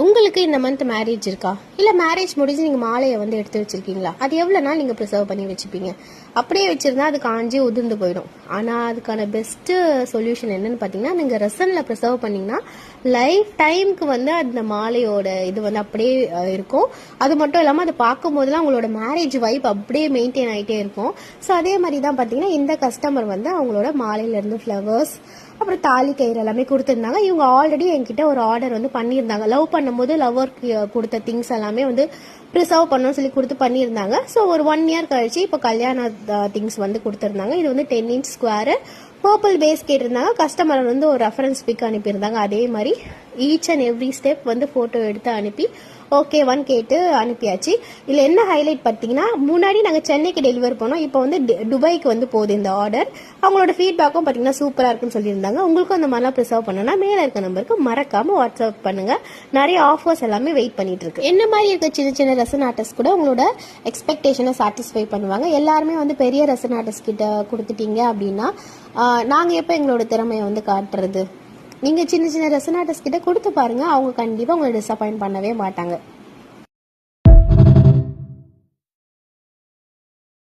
உங்களுக்கு இந்த month marriage இருக்கா? இல்லை மேரேஜ் முடிஞ்சு நீங்கள் மாலையை வந்து எடுத்து வச்சிருக்கீங்களா? அது எவ்வளோ நாள் நீங்கள் ப்ரிசர்வ் பண்ணி வச்சுப்பீங்க? அப்படியே வச்சிருந்தா அது காஞ்சி உதிர்ந்து போயிடும். ஆனால் அதுக்கான பெஸ்ட்டு சொல்யூஷன் என்னன்னு பார்த்தீங்கன்னா, நீங்கள் ரெசனில் ப்ரிசர்வ் பண்ணிங்கன்னா லைஃப் டைமுக்கு வந்து அந்த மாலையோட இது வந்து அப்படியே இருக்கும். அது மட்டும் இல்லாமல் அதை பார்க்கும்போதெல்லாம் உங்களோட மேரேஜ் வைப் அப்படியே மெயின்டைன் ஆகிட்டே இருக்கும். ஸோ அதே மாதிரி தான் பார்த்தீங்கன்னா இந்த கஸ்டமர் வந்து அவங்களோட மாலையிலேருந்து ஃப்ளவர்ஸ் அப்புறம் தாலி கயிறு எல்லாமே கொடுத்துருந்தாங்க. இவங்க ஆல்ரெடி என்கிட்ட ஒரு ஆர்டர் வந்து பண்ணியிருந்தாங்க. லவ் பண்ணும்போது லவ்வருக்கு கொடுத்த திங்ஸ் எல்லாமே வந்து ப்ரிசர்வ் பண்ணணும்னு சொல்லி கொடுத்து பண்ணியிருந்தாங்க. ஸோ ஒரு 1 இயர் கழிச்சு இப்போ கல்யாண திங்ஸ் வந்து கொடுத்துருந்தாங்க. இது வந்து 10 inch ஸ்கொயரு பர்பிள் பேஸ் கேட்டிருந்தாங்க. கஸ்டமர் வந்து ஒரு ரெஃபரன்ஸ் பிக் அனுப்பியிருந்தாங்க. அதே மாதிரி ஈச் அண்ட் எவ்ரி ஸ்டெப் வந்து ஃபோட்டோ எடுத்து அனுப்பி ஓகேவான்னு கேட்டு அனுப்பியாச்சு. இதில் என்ன ஹைலைட் பார்த்தீங்கன்னா, முன்னாடி நாங்கள் சென்னைக்கு டெலிவரி பண்ணோம். இப்போ வந்து துபாய்க்கு வந்து போகுது இந்த ஆர்டர். அவங்களோட ஃபீட்பேக்கும் பார்த்தீங்கன்னா சூப்பராக இருக்குன்னு சொல்லியிருந்தாங்க. உங்களுக்கும் அந்த மாதிரிலாம் ப்ரிசர்வ் பண்ணணும்னா மேலே இருக்க நம்பருக்கு மறக்காமல் வாட்ஸ்அப் பண்ணுங்கள். நிறைய ஆஃபர்ஸ் எல்லாமே வெயிட் பண்ணிட்டு இருக்கு. என்ன மாதிரி இருக்க சின்ன சின்ன ரெசன் ஆர்டிஸ்ட் கூட உங்களோட எக்ஸ்பெக்டேஷனை சாட்டிஸ்ஃபை பண்ணுவாங்க. எல்லாருமே வந்து பெரிய ரெசன் ஆர்டிஸ்ட் கிட்ட கொடுத்துட்டீங்க அப்படின்னா நாங்கள் எப்போ எங்களோட திறமையை வந்து காட்டுறது? நீங்கள் சின்ன சின்ன ரெசன் ஆர்டிஸ்ட் கிட்ட கொடுத்து பாருங்கள். அவங்க கண்டிப்பாக உங்களை டிசப்பாயிண்ட் பண்ணவே மாட்டாங்க.